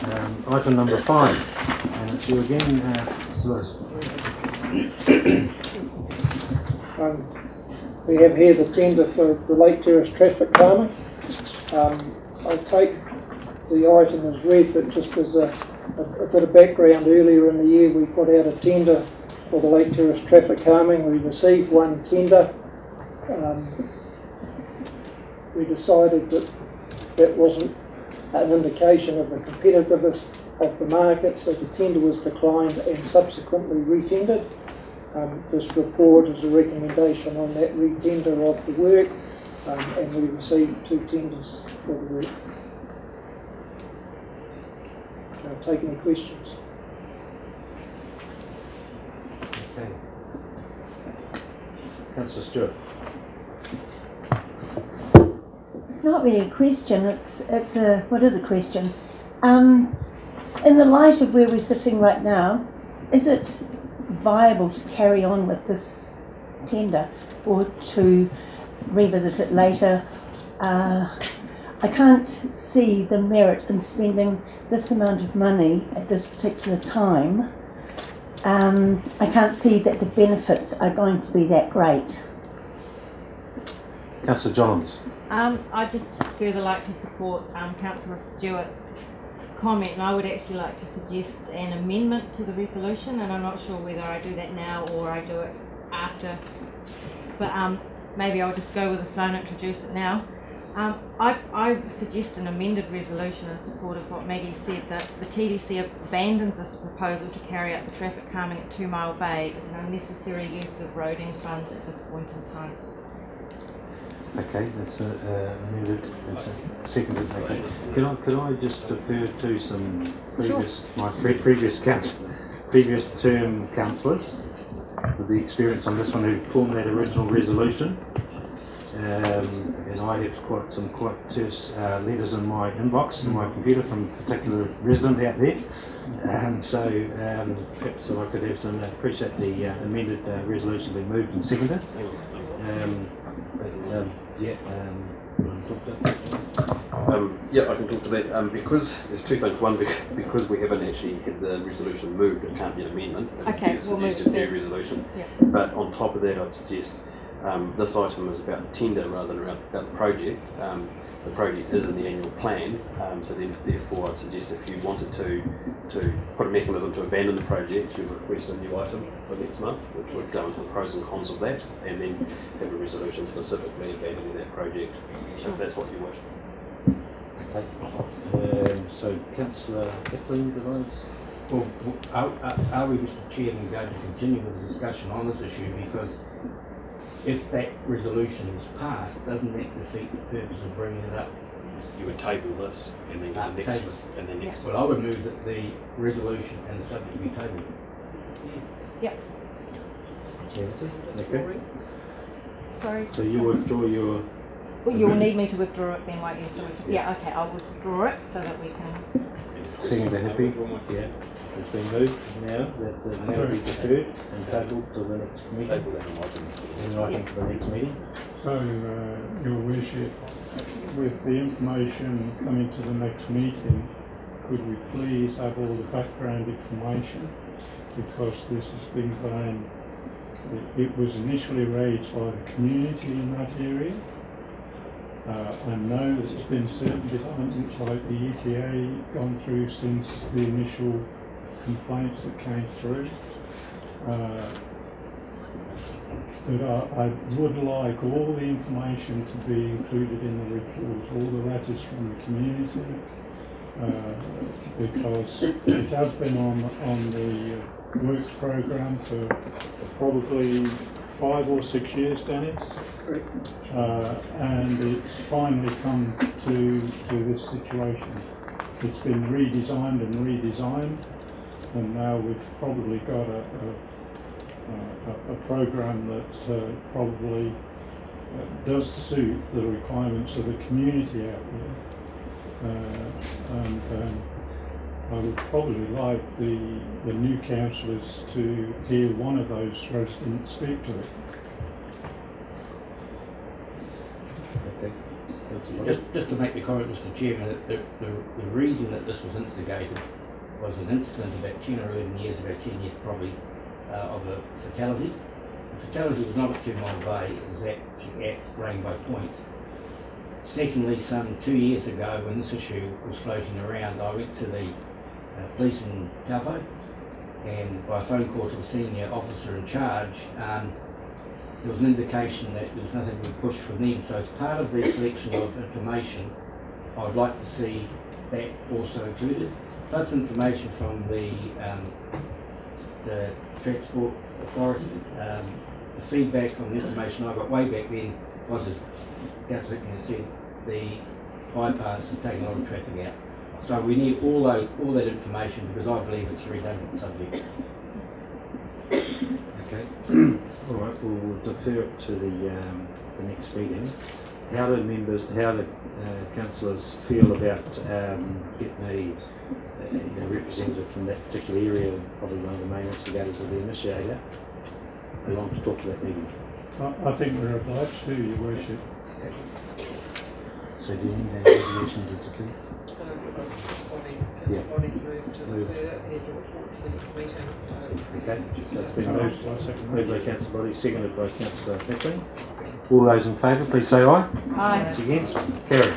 Item number 5, and it's you again, Lewis. We have here the tender for the Lake Terrace traffic calming. I'll take the item as read, but just as a bit of background, earlier in the year we put out a tender for the Lake Terrace traffic calming. We received one tender. We decided that that wasn't an indication of the competitiveness of the market, so the tender was declined and subsequently re-tendered. This report is a recommendation on that re-tender of the work, and we received 2 tenders for the work. Take any questions? Okay. Councillor Stewart. It's not really a question, it's a, what is a question? In the light of where we're sitting right now, is it viable to carry on with this tender or to revisit it later? I can't see the merit in spending this amount of money at this particular time. I can't see that the benefits are going to be that great. Councillor Johns. I'd just further like to support Councillor Stewart's comment, and I would actually like to suggest an amendment to the resolution, and I'm not sure whether I do that now or I do it after, but maybe I'll just go with the flow and introduce it now. I suggest an amended resolution in support of what Maggie said, that the TDC abandons this proposal to carry out the traffic calming at 2 Mile Bay as an unnecessary use of roading funds at this point in time. Okay, that's amended. Seconded. Okay. Could I just defer to some previous, my previous term councillors with the experience on this one who formed that original resolution? And I have some quite terse letters in my inbox, in my computer, from a particular resident out there. Perhaps I could have some, appreciate the amended resolution being moved and seconded. Yeah, I can talk to that. Because there's 2 things. One, because we haven't actually had the resolution moved, it can't be an amendment. Okay, we'll move to new resolution. Yep. But on top of that, I'd suggest this item is about the tender rather than about the project. The project is in the annual plan, so then therefore I'd suggest if you wanted to put a mechanism to abandon the project, you would request a new item for next month, which would go into the pros and cons of that, and then have a resolution specifically abandoning that project, if that's what you wish. Okay. So Councillor Hickling, Well, are we, Mr. Chairman, going to continue with the discussion on this issue? Because if that resolution is passed, doesn't that defeat the purpose of bringing it up? You would table this, and then next. Well, I would move that the resolution and the subject be tabled. Yep. Okay. Sorry. So you withdraw your... Well, you'll need me to withdraw it then, won't you? So yeah, okay, I'll withdraw it so that we can... Second, happy? Yeah. It's been moved now that the matter be deferred and tabled to the next meeting. In writing for the next meeting. So, Your Worship, with the information coming to the next meeting, could we please have all the background information? Because this has been going, it was initially raised by the community in that area. I know that there's been certain developments like the ETA gone through since the initial complaints that came through. But I would like all the information to be included in the report, all the letters from the community, because it has been on the works programme for probably 5 or 6 years, Dennis. And it's finally come to this situation. It's been redesigned, and now we've probably got a program that probably does suit the requirements of the community out there. I would probably like the new councillors to hear one of those residents speak to it. Okay. Just to make the comment, Mr. Chairman, that the reason that this was instigated was an incident about 10 or 11 years ago, 10 years probably, of a fatality. The fatality was not at 2 Mile Bay, it was actually at Rainbow Point. Secondly, some 2 years ago, when this issue was floating around, I went to the police in Taupo, and by phone call to the senior officer in charge, there was an indication that there was nothing being pushed from them. So as part of the collection of information, I would like to see that also included, plus information from the Transport Authority. The feedback on the information I got way back then was, as Councillor Hickman said, the bypass is taking a lot of traffic out. So we need all that information, because I believe it's a redundant subject. Okay. All right, we'll defer it to the next meeting. How do councillors feel about getting a representative from that particular area, probably one of the main instigators of the initiator, along to talk to that meeting? I think we're obliged to, Your Worship. So do you need a resolution to defeat? Yeah. Body's moved to refer and report to the next meeting, so. Okay, so it's been moved by Councillor Body, seconded by Councillor Hickman. All those in favour, please say aye. Aye. Against? Carried.